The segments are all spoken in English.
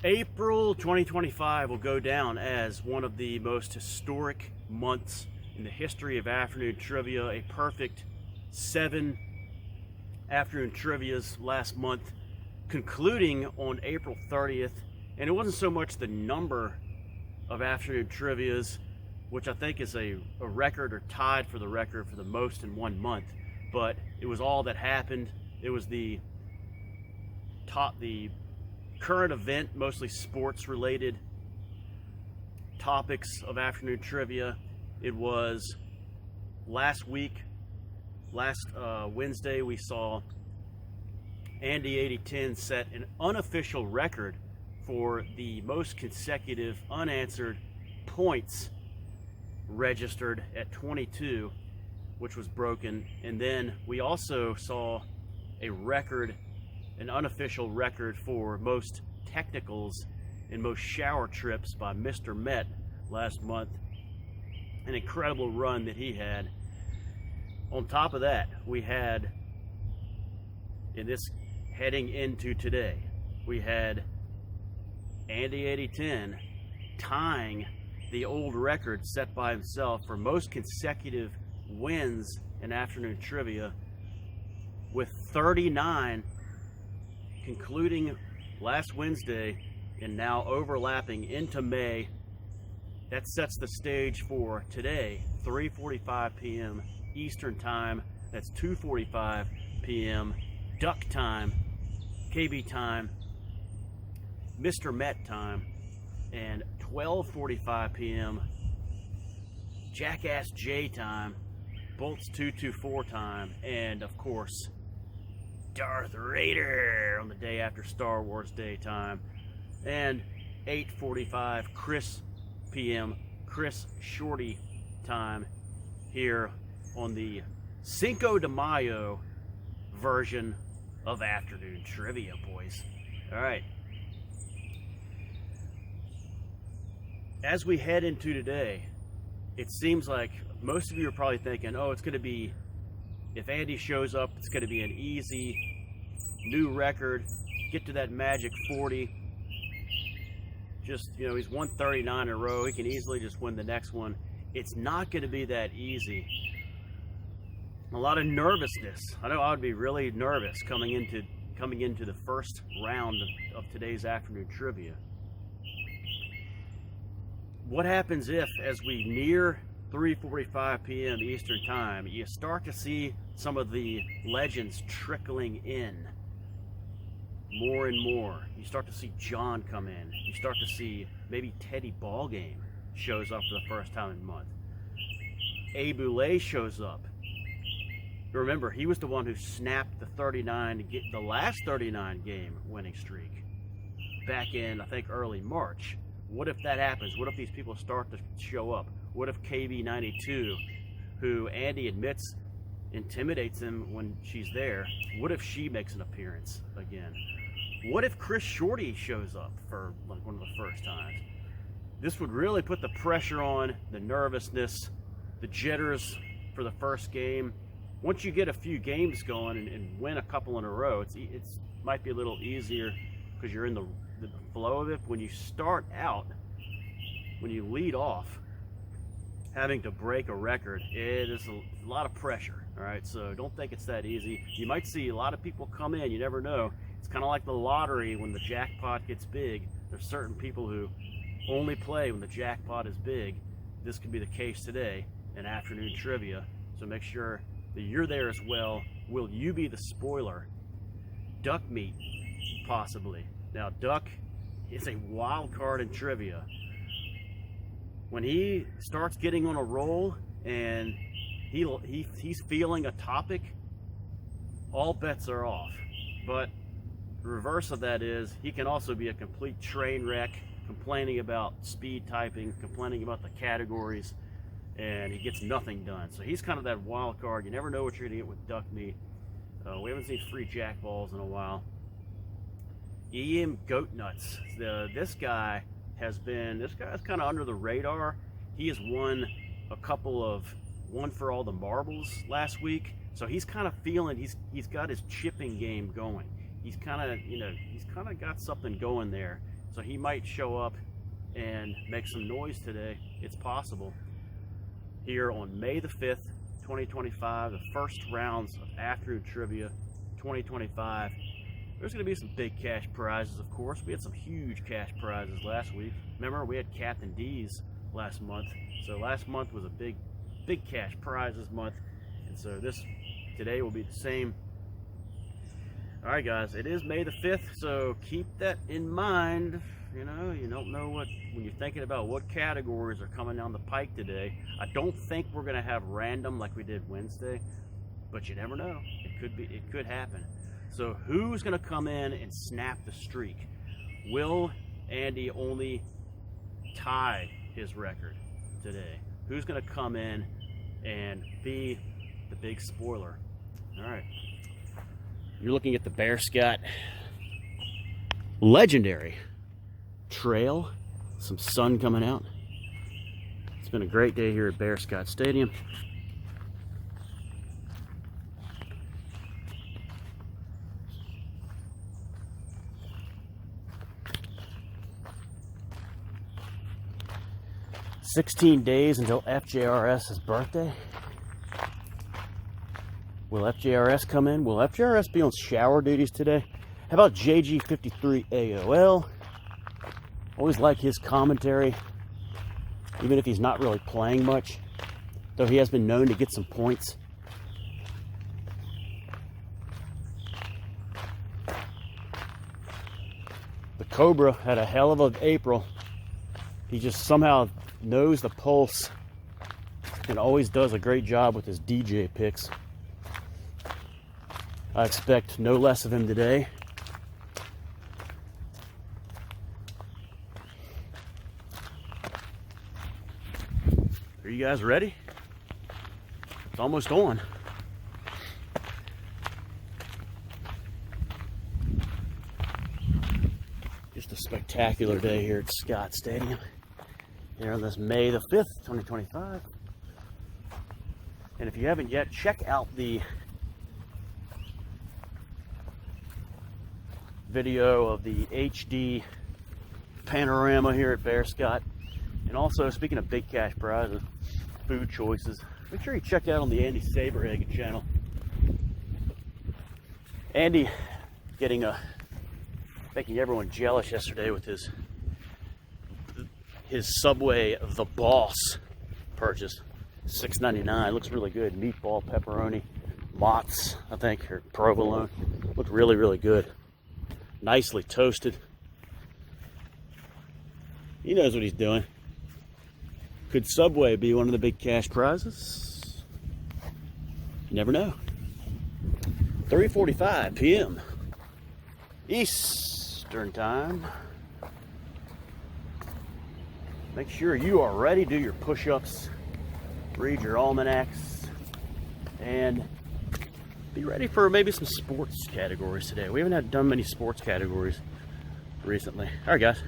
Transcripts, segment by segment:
April 2025 will go down as one of the most historic months in the history of afternoon trivia. A perfect 7 afternoon trivias last month, concluding on April 30th. And it wasn't so much the number of afternoon trivias, which I think is a record or tied for the record for the most in one month, but it was all that happened. It was the current event, mostly sports related topics of afternoon trivia. It was last Wednesday, we saw Andy 8010 set an unofficial record for the most consecutive unanswered points registered at 22, which was broken. And then we also saw an unofficial record for most technicals and most shower trips by Mr. Met last month. An incredible run that he had. On top of that, we had, heading into today, we had Andy 8010 tying the old record set by himself for most consecutive wins in afternoon trivia with 39, concluding last Wednesday and now overlapping into May. That sets the stage for today, 3:45 p.m. Eastern Time. That's 2:45 p.m. Duck Time, KB Time, Mr. Met Time, and 12:45 p.m. Jackass J Time, Bolts 224 Time, and of course Darth Raider on the day after Star Wars Day Time, and 8:45 p.m. Chris Shorty Time here on the Cinco de Mayo version of afternoon trivia, boys. All right. As we head into today, it seems like most of you are probably thinking, oh, it's going to be, if Andy shows up, it's going to be an easy new record, get to that magic 40. Just, he's won 39 in a row. He can easily just win the next one. It's not going to be that easy. A lot of nervousness. I know I would be really nervous coming into the first round of today's afternoon trivia. What happens if, as we near 3:45 p.m. Eastern Time, you start to see some of the legends trickling in more and more? You start to see John come in. You start to see maybe Teddy Ballgame shows up for the first time in a month. Abule shows up. Remember, he was the one who snapped the last 39 game winning streak back in, I think, early March. What if that happens? What if these people start to show up? What if KB92, who Andy admits intimidates him when she's there, what if she makes an appearance again? What if Chris Shorty shows up for like one of the first times? This would really put the pressure on, the nervousness, the jitters for the first game. Once you get a few games going and win a couple in a row, it might be a little easier because you're in the flow of it. When you start out, when you lead off, having to break a record, it is a lot of pressure. All right, so don't think it's that easy. You might see a lot of people come in. You never know. It's kind of like the lottery when the jackpot gets big. There's certain people who only play when the jackpot is big. This could be the case today in afternoon trivia. So make sure that you're there as well. Will you be the spoiler? Duck meat, possibly. Now, Duck is a wild card in trivia. When he starts getting on a roll and he's feeling a topic, all bets are off. But the reverse of that is he can also be a complete train wreck, complaining about speed typing, complaining about the categories, and he gets nothing done. So he's kind of that wild card. You never know what you're going to get with Duck meat. We haven't seen free jack balls in a while. EM Goat Nuts. This guy's kind of under the radar. He has won one for all the marbles last week. So he's kind of feeling, he's got his chipping game going. he's kind of got something going there. So he might show up and make some noise today. It's possible. Here on May the 5th, 2025, the first rounds of Afternoon Trivia 2025. There's going to be some big cash prizes, of course. We had some huge cash prizes last week. Remember, we had Captain D's last month. So last month was a big cash prizes month. And so today will be the same. All right, guys, it is May the 5th, so keep that in mind. You know, you don't know when you're thinking about what categories are coming down the pike today. I don't think we're going to have random like we did Wednesday, but you never know. It could happen. So who's going to come in and snap the streak? Will Andy only tie his record today? Who's going to come in and be the big spoiler? All right. You're looking at the Bear Scott legendary trail. Some sun coming out. It's been a great day here at Bear Scott Stadium. "16 days until FJRS's birthday. Will FJRS come in? Will FJRS be on shower duties today? How about JG53 AOL? Always like his commentary, even if he's not really playing much, though he has been known to get some points. The Cobra had a hell of an April. He just somehow knows the pulse and always does a great job with his DJ picks. I expect no less of him today. Are you guys ready? It's almost on. Just a spectacular day here at Scott Stadium. Here on this May the 5th, 2025. And if you haven't yet, check out the video of the HD panorama here at Bear Scott. And also, speaking of big cash prizes, food choices, make sure you check out on the Andy Saberhagen channel. Andy making everyone jealous yesterday with his Subway The Boss purchase. $6.99. Looks really good. Meatball, pepperoni, Mott's, I think, or provolone. Looked really, really good. Nicely toasted. He knows what he's doing. Could Subway be one of the big cash prizes? You never know. 3:45 p.m. Eastern time. Make sure you are ready. Do your push-ups, read your almanacs, and be ready for maybe some sports categories today. We haven't done many sports categories recently. All right, guys.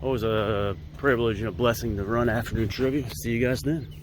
Always a privilege and a blessing to run afternoon trivia. See you guys then.